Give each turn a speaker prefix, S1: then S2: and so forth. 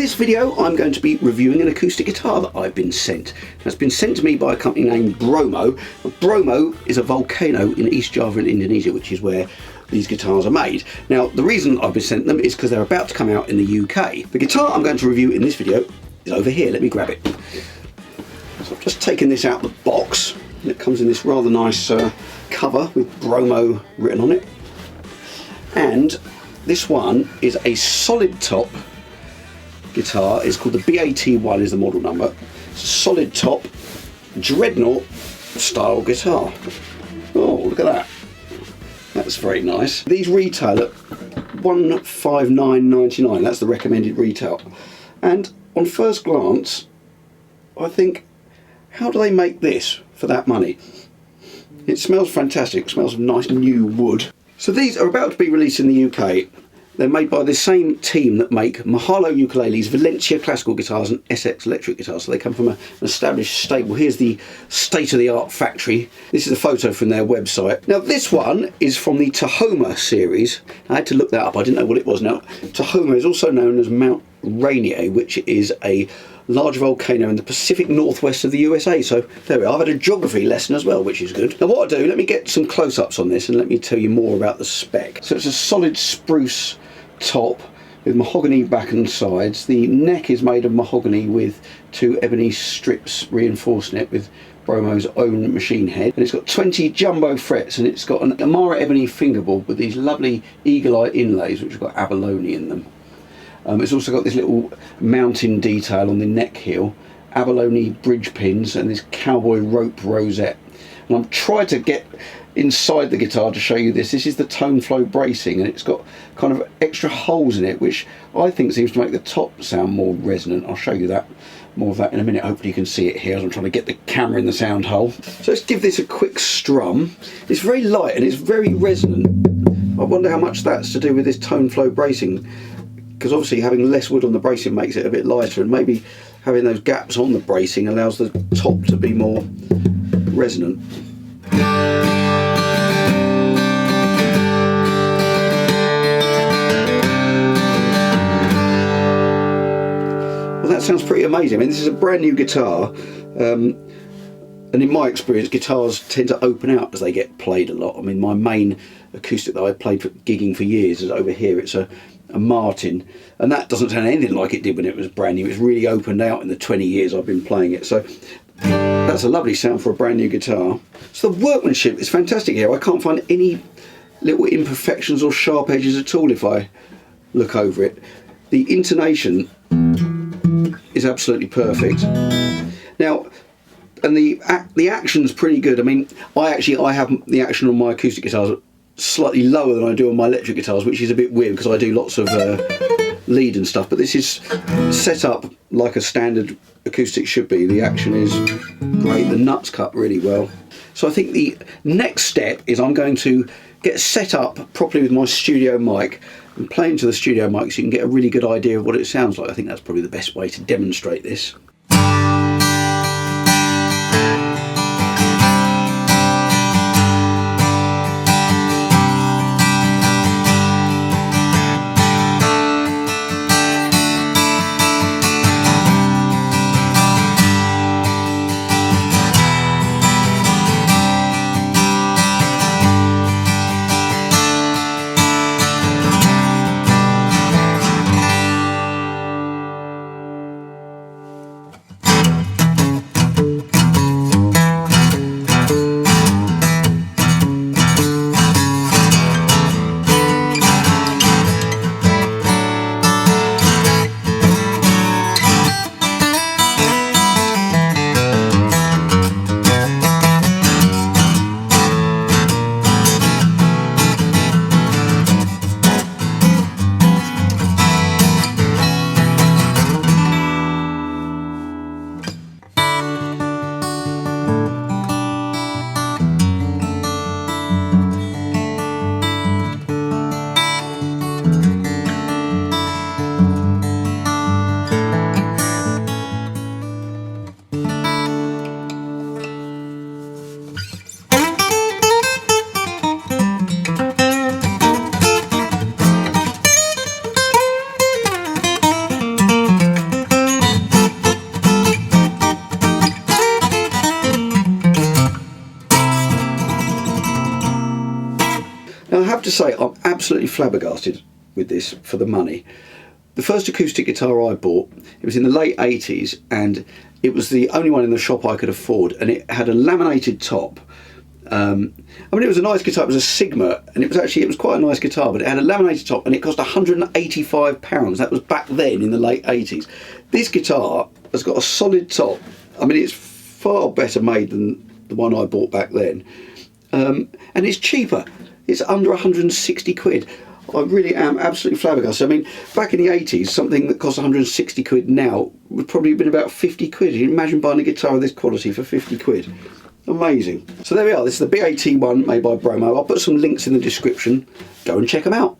S1: this video I'm going to be reviewing an acoustic guitar that I've been sent. It's been sent to me by a company named Bromo. Bromo is a volcano in East Java in Indonesia, which is where these guitars are made. Now the reason I've been sent them is because they're about to come out in the UK. The guitar I'm going to review in this video is over here. Let me grab it. So I've just taken this out of the box. It comes in this rather nice cover with Bromo written on it. And this one is a solid top guitar. It's called the BAT1 is the model number. It's a solid top Dreadnought style guitar. Oh, look at that. That's very nice. These retail at $159.99. That's the recommended retail. And on first glance, I think, how do they make this for that money? It smells fantastic. It smells of nice new wood. So these are about to be released in the UK. They're made by the same team that make Mahalo ukuleles, Valencia classical guitars and SX electric guitars. So they come from an established stable. Here's the state-of-the-art factory. This is a photo from their website. Now this one is from the Tahoma series. I had to look that up. I didn't know what it was. Now Tahoma is also known as Mt.Bromo, which is a large volcano in the Pacific Northwest of the USA. So there we are. I've had a geography lesson as well, which is good. Now what I'll do, let me get some close-ups on this and let me tell you more about the spec. So it's a solid spruce top with mahogany back and sides. The neck is made of mahogany with two ebony strips reinforcing it with Bromo's own machine head, and it's got 20 jumbo frets, and it's got an Amara ebony fingerboard with these lovely eagle-eye inlays which have got abalone in them. It's also got this little mounting detail on the neck heel, abalone bridge pins, and this cowboy rope rosette. And I've tried to get inside the guitar to show you this. This is the ToneFlow bracing, and it's got kind of extra holes in it, which I think seems to make the top sound more resonant. I'll show you that, more of that in a minute. Hopefully you can see it here as I'm trying to get the camera in the sound hole. So let's give this a quick strum. It's very light and it's very resonant. I wonder how much that's to do with this ToneFlow bracing, because obviously having less wood on the bracing makes it a bit lighter, and maybe having those gaps on the bracing allows the top to be more resonant. Well, that sounds pretty amazing. I mean, this is a brand new guitar, and in my experience guitars tend to open out as they get played a lot. I mean, my main acoustic that I played for gigging for years is over here. It's a Martin, and that doesn't sound anything like it did when it was brand new. It's really opened out in the 20 years I've been playing it, so that's a lovely sound for a brand new guitar. So the workmanship is fantastic here. I can't find any little imperfections or sharp edges at all if I look over it. The intonation is absolutely perfect. Now, and the action's pretty good. I mean, I have the action on my acoustic guitars slightly lower than I do on my electric guitars, which is a bit weird because I do lots of lead and stuff, but this is set up like a standard acoustic should be. The action is great, the nuts cut really well. So I think the next step is I'm going to get set up properly with my studio mic and play into the studio mic so you can get a really good idea of what it sounds like. I think that's probably the best way to demonstrate this. say, I'm absolutely flabbergasted with this for the money. The first acoustic guitar I bought, it was in the late 80s, and it was the only one in the shop I could afford, and it had a laminated top. I mean, it was a nice guitar. It was a Sigma, and it was quite a nice guitar, but it had a laminated top, and it cost £185. That was back then in the late 80s. This guitar has got a solid top. I mean, it's far better made than the one I bought back then, and it's cheaper. It's under 160 quid. I really am absolutely flabbergasted. I mean, back in the 80s, something that cost 160 quid now would probably have been about 50 quid. You can imagine buying a guitar of this quality for 50 quid. Amazing. So there we are. This is the BAT one made by Bromo. I'll put some links in the description. Go and check them out.